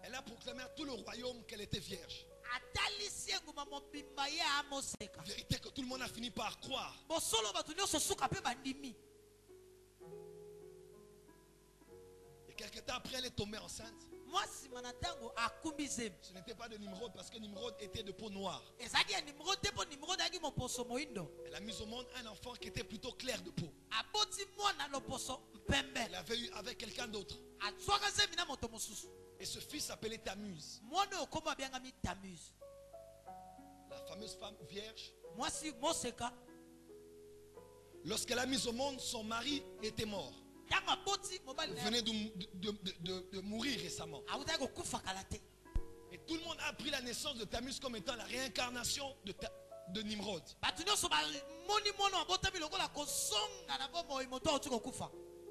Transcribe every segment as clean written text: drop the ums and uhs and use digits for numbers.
Elle a proclamé à tout le royaume qu'elle était vierge. Vérité que tout le monde a fini par croire. Et quelques temps après, elle est tombée enceinte. Ce n'était pas de Nimrod parce que Nimrod était de peau noire. Elle a mis au monde un enfant qui était plutôt clair de peau. Elle avait eu avec quelqu'un d'autre. Et ce fils s'appelait Tammuz. La fameuse femme vierge. Lorsqu'elle a mis au monde, son mari était mort. Il venait de mourir récemment. Et tout le monde a pris la naissance de Tammuz comme étant la réincarnation de Nimrod.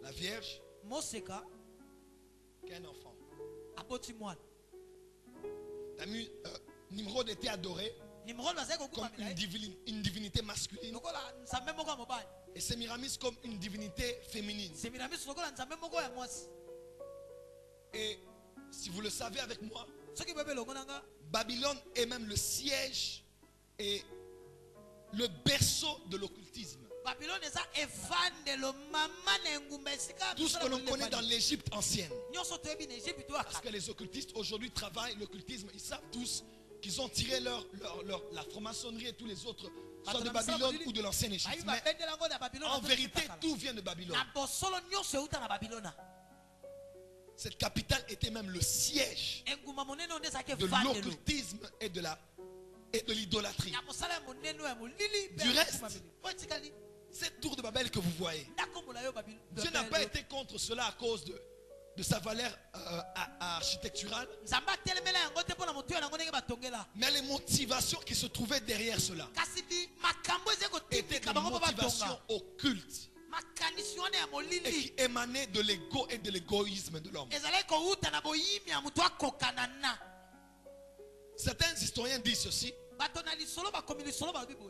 La vierge qui a un enfant. Nimrod était adoré comme une divinité masculine. Et Sémiramis comme une divinité féminine. Et si vous le savez avec moi, Babylone est même le siège et le berceau de l'occultisme. Tout ce que l'on connaît dans l'Égypte ancienne. Parce que les occultistes aujourd'hui travaillent l'occultisme. Ils savent tous qu'ils ont tiré la franc-maçonnerie et tous les autres, soit de Babylone ou de l'ancienne Égypte. Mais en vérité, tout vient de Babylone. Cette capitale était même le siège de l'occultisme et de l'idolâtrie. Du reste, cette tour de Babel que vous voyez, Dieu n'a pas été contre cela à cause de sa valeur architecturale, mais les motivations qui se trouvaient derrière cela étaient des motivations occultes et qui émanaient de l'ego et de l'égoïsme de l'homme. Certains historiens disent ceci,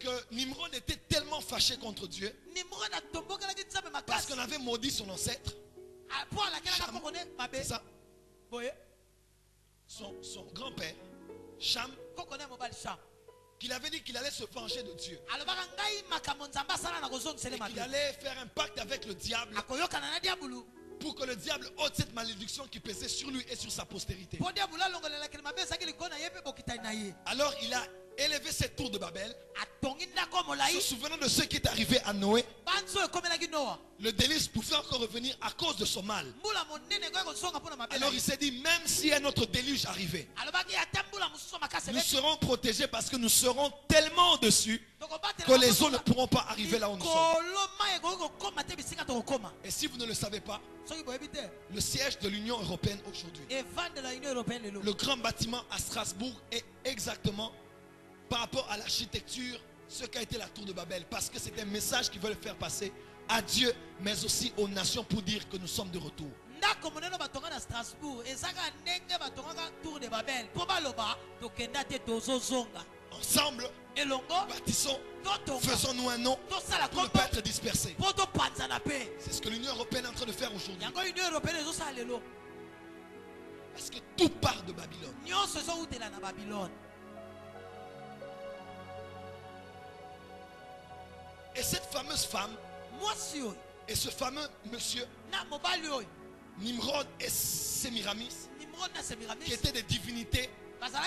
que Nimrod était tellement fâché contre Dieu parce qu'on avait maudit son ancêtre, c'est ça, son grand-père Cham, qu'il avait dit qu'il allait se venger de Dieu et qu'il allait faire un pacte avec le diable pour que le diable ôte cette malédiction qui pesait sur lui et sur sa postérité. Alors il a élevé cette tour de Babel, se souvenant de ce qui est arrivé à Noé. Le délice pouvait encore revenir à cause de son mal. Alors il s'est dit, même si un autre déluge arrivait, nous serons protégés parce que nous serons tellement au-dessus que les eaux ne pourront pas arriver là où nous sommes. Et si vous ne le savez pas, le siège de l'Union européenne aujourd'hui, le grand bâtiment à Strasbourg, est exactement par rapport à l'architecture ce qu'a été la tour de Babel, parce que c'est un message qu'ils veulent faire passer à Dieu mais aussi aux nations pour dire que nous sommes de retour. Ensemble, bâtissons, faisons-nous un nom pour ne pas être dispersés. C'est ce que l'Union européenne est en train de faire aujourd'hui. Parce que tout part de Babylone. Et cette fameuse femme et ce fameux monsieur Nimrod et Sémiramis, qui étaient des divinités,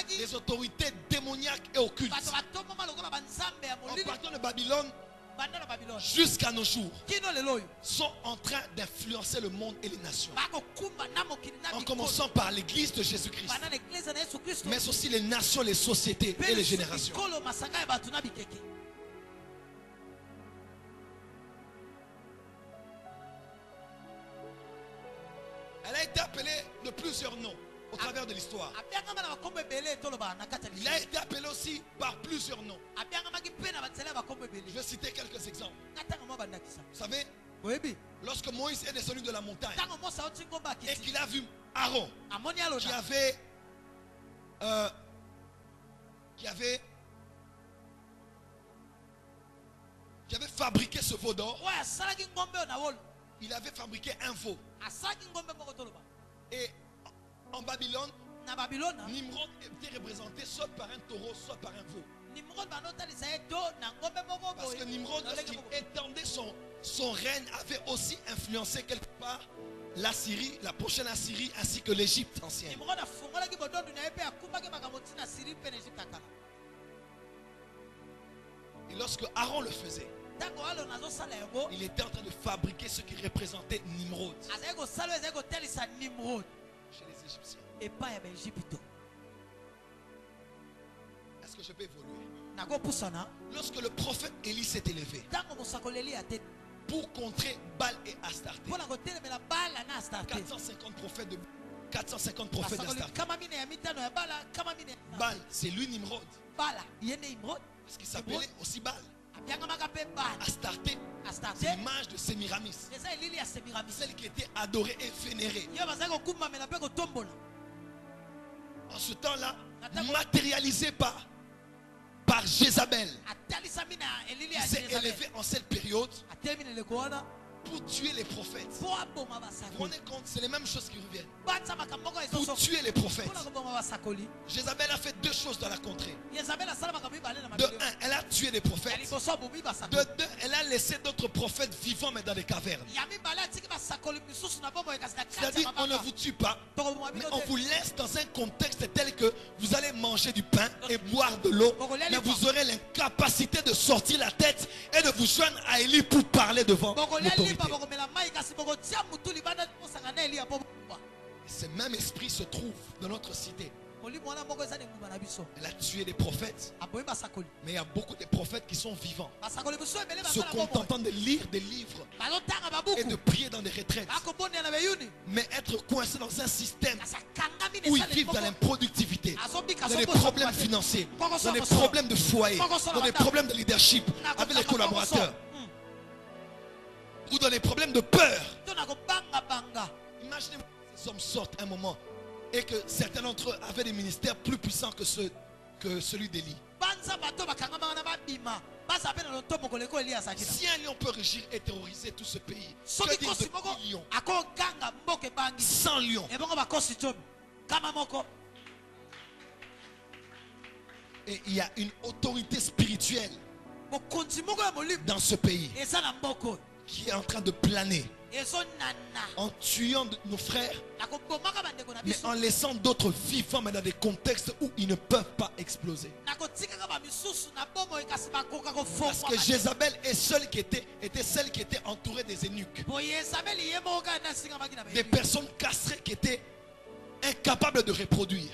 des autorités démoniaques et occultes, en partant de Babylone jusqu'à nos jours, sont en train d'influencer le monde et les nations, en commençant par l'église de Jésus-Christ, mais aussi les nations, les sociétés et les générations. Elle a été appelée de plusieurs noms au travers de l'histoire. Il a été appelé aussi par plusieurs noms. Je vais citer quelques exemples. Vous savez, lorsque Moïse est descendu de la montagne et qu'il a vu Aaron qui avait fabriqué ce veau d'or, il avait fabriqué un veau. Et En Babylone, Nimrod était représenté soit par un taureau, soit par un veau. Parce que Nimrod, lorsqu'il étendait son règne, avait aussi influencé quelque part la Syrie, la prochaine Assyrie, ainsi que l'Égypte ancienne. Et lorsque Aaron le faisait, il était en train de fabriquer ce qui représentait Nimrod chez les Égyptiens. Est-ce que je peux évoluer? Lorsque le prophète Élie s'est élevé pour contrer Baal et Astarté, 450 prophètes d'Astarté. Baal, c'est lui Nimrod. Parce qu'il s'appelait aussi Baal. Astarté, c'est l'image de Sémiramis, celle qui était adorée et vénérée. En ce temps-là, matérialisé par Jézabel, il s'est élevé en cette période pour tuer les prophètes. Vous vous rendez compte, c'est les mêmes choses qui reviennent. Pour tuer les prophètes. Jézabel a fait deux choses dans la contrée. De un, elle a tué les prophètes. De deux, elle a laissé d'autres prophètes vivants mais dans des cavernes. C'est-à-dire, on ne vous tue pas, mais on vous laisse dans un contexte tel que vous allez manger du pain et boire de l'eau, mais vous aurez l'incapacité de sortir la tête et de vous joindre à Élie pour parler devant l'autorité. Ce même esprit se trouve dans notre cité. Elle a tué des prophètes, mais il y a beaucoup de prophètes qui sont vivants, se contentant de lire des livres et de prier dans des retraites, mais être coincé dans un système où ils vivent dans l'improductivité, dans des problèmes financiers, dans des problèmes de foyer, dans des problèmes de leadership avec les collaborateurs, ou dans des problèmes de peur. Imaginez-vous que ces hommes sortent un moment et que certains d'entre eux avaient des ministères plus puissants que celui d'Élie. Si un lion peut régir et terroriser tout ce pays, que dire de 10 lions? 100 lions. Et il y a une autorité spirituelle dans ce pays qui est en train de planer, en tuant nos frères, mais en laissant d'autres vivants, mais dans des contextes où ils ne peuvent pas exploser. Parce que Jézabel est celle qui était celle qui était entourée des eunuques, des personnes castrées qui étaient incapables de reproduire.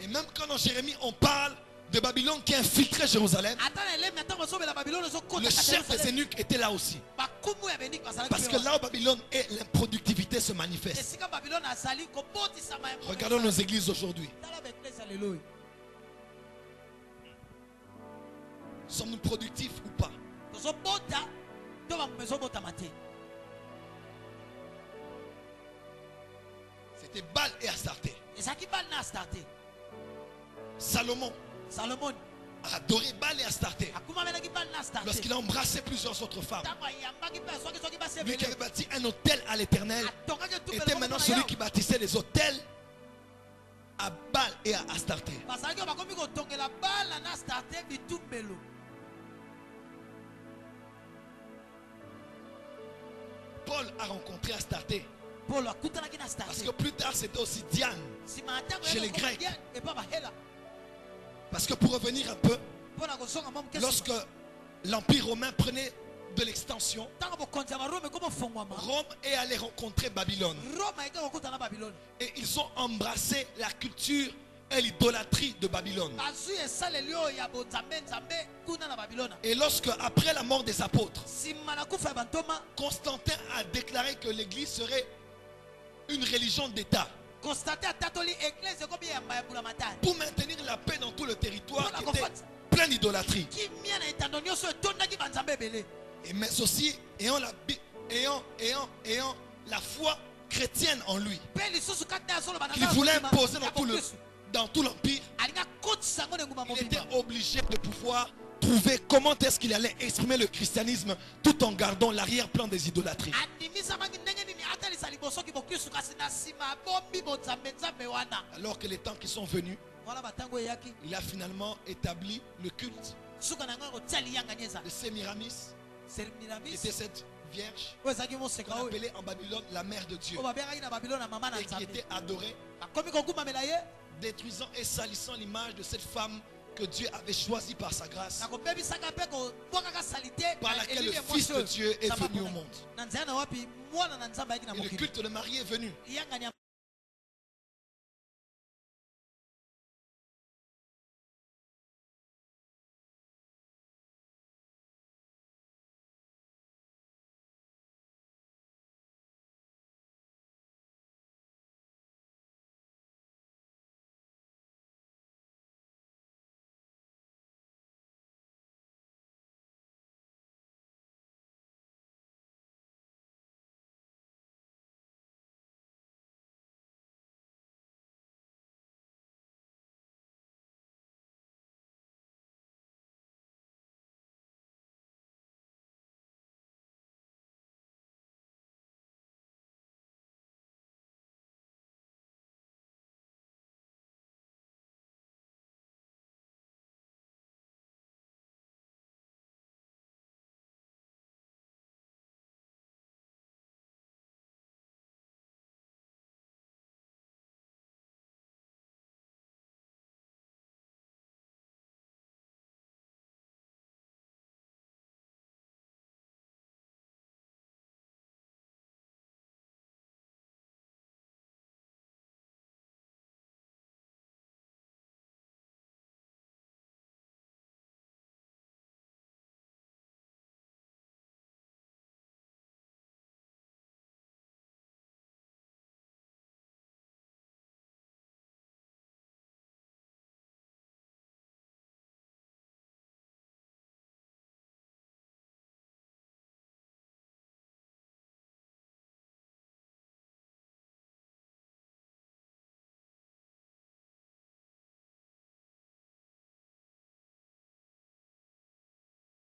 Et même quand dans Jérémie on parle de Babylone qui a infiltré Jérusalem, le chef des eunuques était là aussi. Parce que là où Babylone est, l'improductivité se manifeste. Regardons nos églises aujourd'hui. Sommes-nous productifs ou pas? C'était Baal et Astarté. Salomon a adoré Baal et Astarté lorsqu'il a embrassé plusieurs autres femmes. Lui qui avait bâti un hôtel à l'Éternel était maintenant celui qui bâtissait les hôtels à Baal et à Astarté. Paul a rencontré Astarté parce que plus tard c'était aussi Diane chez les Grecs. Parce que pour revenir un peu, lorsque l'Empire romain prenait de l'extension, Rome est allé rencontrer Babylone. Et ils ont embrassé la culture et l'idolâtrie de Babylone. Et lorsque, après la mort des apôtres, Constantin a déclaré que l'Église serait une religion d'État, pour maintenir la paix dans tout le territoire qui était plein d'idolâtrie. Et mais aussi ayant la foi chrétienne en lui, qu'il voulait imposer dans tout l'empire. Il était obligé de pouvoir trouver comment est-ce qu'il allait exprimer le christianisme tout en gardant l'arrière-plan des idolâtries. Alors que les temps qui sont venus, il a finalement établi le culte de Sémiramis, qui était cette vierge qu'on appelait en Babylone la mère de Dieu, et qui était adorée, détruisant et salissant l'image de cette femme que Dieu avait choisie par sa grâce, par laquelle le Fils de Dieu est venu au monde. Et le culte de Marie est venu.